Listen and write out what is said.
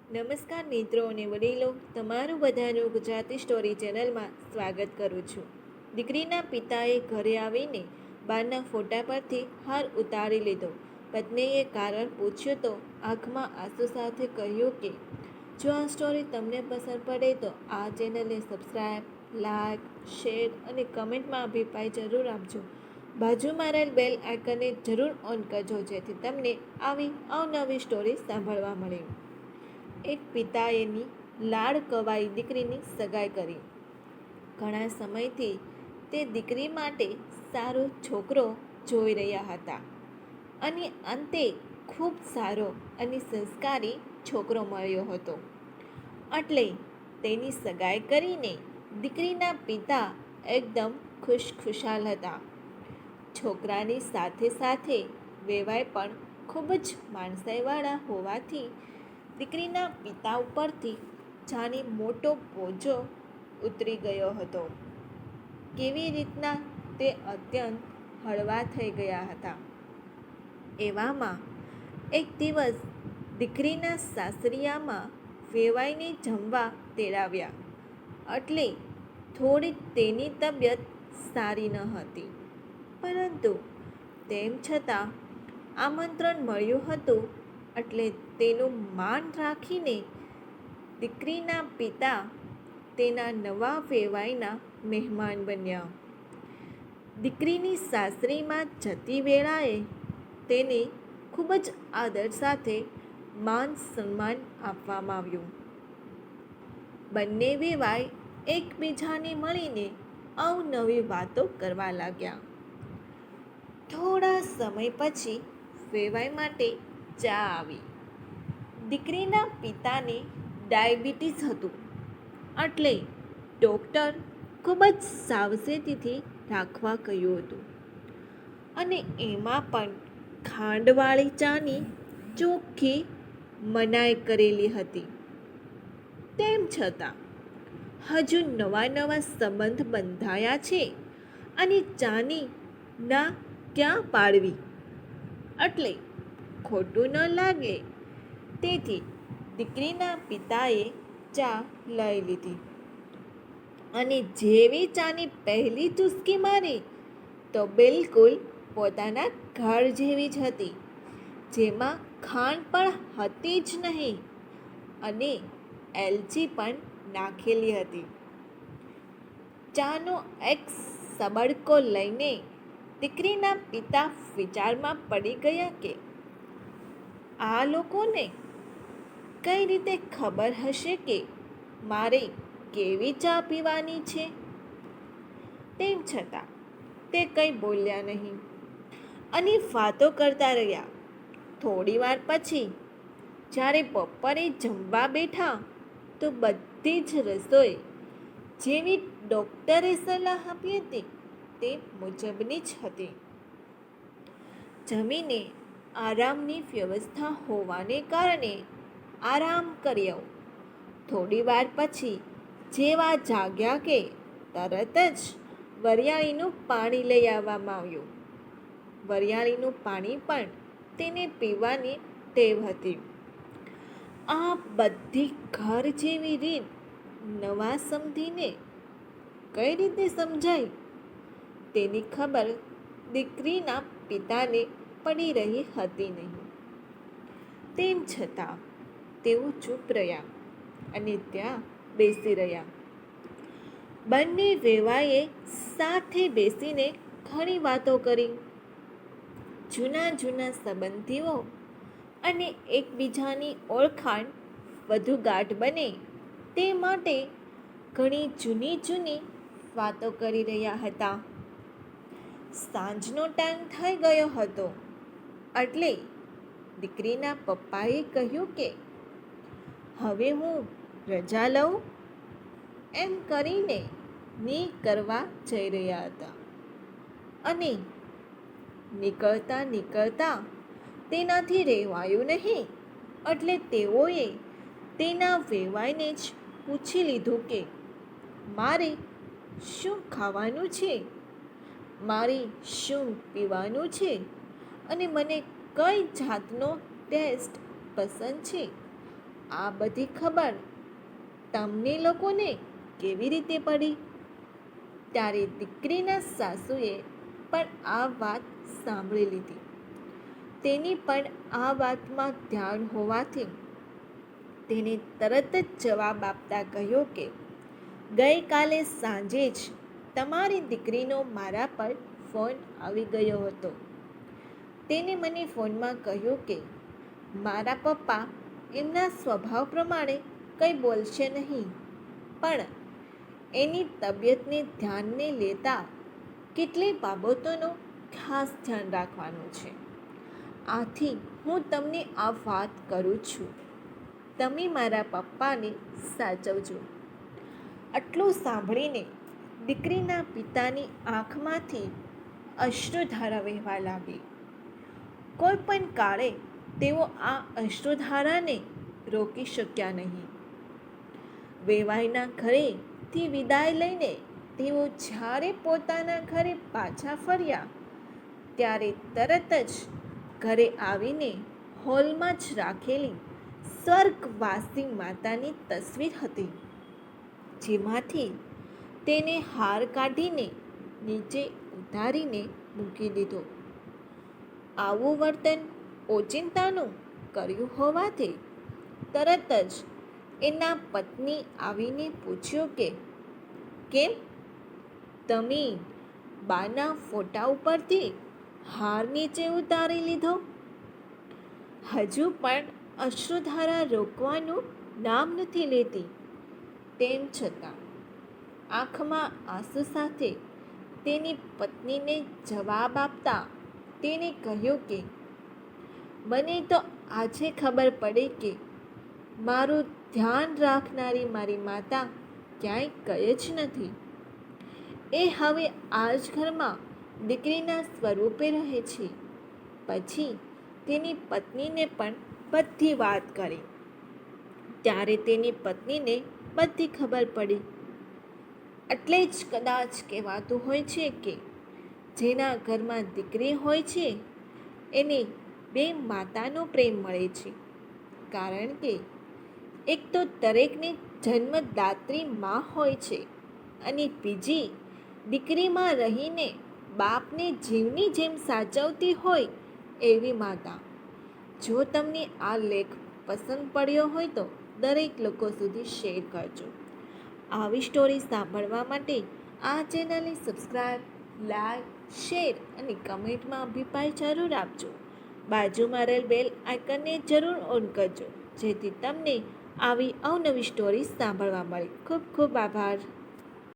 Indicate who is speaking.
Speaker 1: નમસ્કાર મિત્રો અને વડીલો, તમારું બધાનું ગુજરાતી સ્ટોરી ચેનલમાં સ્વાગત કરું છું. દીકરીના પિતાએ ઘરે આવીને બારના ફોટા પરથી હાર ઉતારી લીધો. પત્નીએ કારણ પૂછ્યું તો આંખમાં આંસુ સાથે કહ્યું કે જો આ સ્ટોરી તમને પસંદ પડે તો આ ચેનલને સબસ્ક્રાઈબ, લાઈક, શેર અને કમેન્ટમાં અભિપ્રાય જરૂર આપજો. બાજુમાં રહેલ બેલ આઇકનને જરૂર ઓન કરજો જેથી તમને આવી અવનવી સ્ટોરી સાંભળવા મળે. એક પિતાએની લાડ કવાઈ દીકરીની સગાઈ કરી. ઘણા સમયથી તે દીકરી માટે સારો છોકરો જોઈ રહ્યા હતા અને અંતે ખૂબ સારો અને સંસ્કારી છોકરો મળ્યો હતો. એટલે તેની સગાઈ કરીને દીકરીના પિતા એકદમ ખુશખુશાલ હતા. છોકરાની સાથે સાથે વેવાઈ પણ ખૂબ જ માણસાઈવાળા હોવાથી દીકરીના પિતા ઉપરથી જાણે મોટો બોજો ઉતરી ગયો હતો. કેવી રીતના તે અત્યંત હળવા થઈ ગયા હતા. એવામાં એક દિવસ દીકરીના સાસરિયામાં વેવાઈને જમવા તેડાવ્યા. એટલે થોડી તેની તબિયત સારી ન હતી, પરંતુ તેમ છતાં આમંત્રણ મળ્યું હતું એટલે તેનું માન રાખીને દીકરીના પિતા તેના નવા વેવાઈના મહેમાન બન્યા. દીકરીની સાસરીમાં જતી વેળાએ તેને ખૂબ જ આદર સાથે માન સન્માન આપવામાં આવ્યું. બંને વેવાઈ એકબીજાને મળીને અવનવી વાતો કરવા લાગ્યા. થોડા સમય પછી વેવાઈ માટે ચા આવી. દીકરીના પિતાને ડાયાબિટીસ હતું, એટલે ડૉક્ટર ખૂબ જ સાવચેતીથી રાખવા કહ્યું હતું અને એમાં પણ ખાંડવાળી ચાની ચોખ્ખી મનાઈ કરેલી હતી. તેમ છતાં હજુ નવા સંબંધ બંધાયા છે અને ચાની ના ક્યાં પાડવી, એટલે ખોટું ન લાગે તેથી દીકરીના પિતાએ ચા લઈ લીધી અને જેવી ચાની પહેલી ચૂસકી મારી તો બિલકુલ પોતાના ઘર જેવી જ હતી, જેમાં ખાંડ પણ હતી જ નહીં અને એલચી પણ નાખેલી હતી. ચાનો એક સબડકો લઈને દીકરીના પિતા વિચારમાં પડી ગયા કે આ લોકોને કઈ રીતે ખબર હશે કે મારે કેવી ચા પીવાની છે. તેમ છતાં તે કંઈ બોલ્યા નહીં અને વાતો કરતા રહ્યા. થોડી વાર પછી જ્યારે બપોરે જમવા બેઠા તો બધી જ રસોઈ જેવી ડૉક્ટરે સલાહ આપી હતી તે મુજબની જ હતી. જમીને આરામની વ્યવસ્થા હોવાને કારણે આરામ કર્યો. થોડી વાર પછી જેવા જાગ્યા કે તરત જ વરિયાળીનું પાણી લઈ આવવામાં આવ્યું. વરિયાળીનું પાણી પણ તેને પીવાની ટેવ હતી. આ બધી ઘર જેવી રીત નવા સમધીને કઈ રીતે સમજાય તેની ખબર દીકરીના પિતાને પડી રહી હતી નહીં. તેમ છતાં તેઓ ચૂપ રહ્યા અને ત્યાં બેસી રહ્યા. બંને વેવાઈએ સાથે બેસીને ઘણી વાતો કરી. જૂના સંબંધીઓ અને એકબીજાની ઓળખાણ વધુ ગાઢ બને તે માટે ઘણી જૂની વાતો કરી રહ્યા હતા. સાંજનો ટાઈમ થઈ ગયો હતો એટલે દીકરીના પપ્પાએ કહ્યું કે હવે હું રજા લઉં એમ કરીને નીકળવા જઈ રહ્યા હતા અને નીકળતા તેનાથી રહેવાયું નહીં એટલે તેઓએ તેના વેવાઈને જ પૂછી લીધું કે મારે શું ખાવાનું છે, મારે શું પીવાનું છે અને મને કઈ જાતનો ટેસ્ટ પસંદ છે. આ બધી ખબર તમને લોકોને કેવી રીતે પડી? ત્યારે દીકરીના સાસુએ પણ આ વાત સાંભળી લીધી. તેની પણ આ વાતમાં ધ્યાન હોવાથી તેને તરત જ જવાબ આપતા કહ્યું કે ગઈકાલે સાંજે જ તમારી દીકરીનો મારા પર ફોન આવી ગયો હતો. તેને મને ફોનમાં કહ્યું કે મારા પપ્પા એમના સ્વભાવ પ્રમાણે કંઈ બોલશે નહીં, પણ એની તબિયતને ધ્યાનને લેતા કેટલીક બાબતોનું ખાસ ધ્યાન રાખવાનું છે. આથી હું તમને આ વાત કરું છું. તમે મારા પપ્પાને સાચવજો. આટલું સાંભળીને દીકરીના પિતાની આંખમાંથી અશ્રુધારા વહેવા લાગી. કોઈ પણ કાળે તેઓ આ અશ્રુધારાને રોકી શક્યા નહીં. વેવાઈના ઘરેથી વિદાય લઈને તેઓ જ્યારે પોતાના ઘરે પાછા ફર્યા ત્યારે તરત જ ઘરે આવીને હોલમાં જ રાખેલી સ્વર્ગવાસી માતાની તસવીર હતી, જેમાંથી તેને હાર કાઢીને નીચે ઉતારીને મૂકી દીધો. આવું વર્તન ઓચિંતાનું કર્યું હોવાથી તરત જ એના પત્ની આવીને પૂછ્યું કે કેમ તમે બાના ફોટા ઉપરથી હાર નીચે ઉતારી લીધો? હજુ પણ અશ્રુધારા રોકવાનું નામ નથી લેતી. તેમ છતાં આંખમાં આંસુ સાથે તેની પત્નીને જવાબ આપતા તેને કહ્યું કે મને તો આજે ખબર પડી કે મારું ધ્યાન રાખનારી મારી માતા ક્યાંય ગઈ જ નથી. એ હવે આ જ ઘરમાં દીકરીના સ્વરૂપે રહે છે. પછી તેની પત્નીને પણ બધી વાત કરી. ત્યારે તેની પત્નીને બધી ખબર પડી. એટલે જ કદાચ કહેવાતું હોય છે કે જેના ઘરમાં દીકરી હોય છે એને બે માતાનો પ્રેમ મળે છે. કારણ કે એક તો દરેકને જન્મદાત્રી માં હોય છે અને બીજી દીકરીમાં રહીને બાપને જીવની જેમ સાચવતી હોય એવી માતા. જો તમને આ લેખ પસંદ પડ્યો હોય તો દરેક લોકો સુધી શેર કરજો. આવી સ્ટોરી સાંભળવા માટે આ ચેનલને સબસ્ક્રાઈબ, લાઈક, શેર અને કમેન્ટમાં અભિપ્રાય જરૂર આપજો. બાજુમાં રહેલ બેલ આઇકનને જરૂર ઓન કરજો, જેથી તમને આવી અવનવી સ્ટોરી સાંભળવા મળે. ખૂબ ખૂબ આભાર.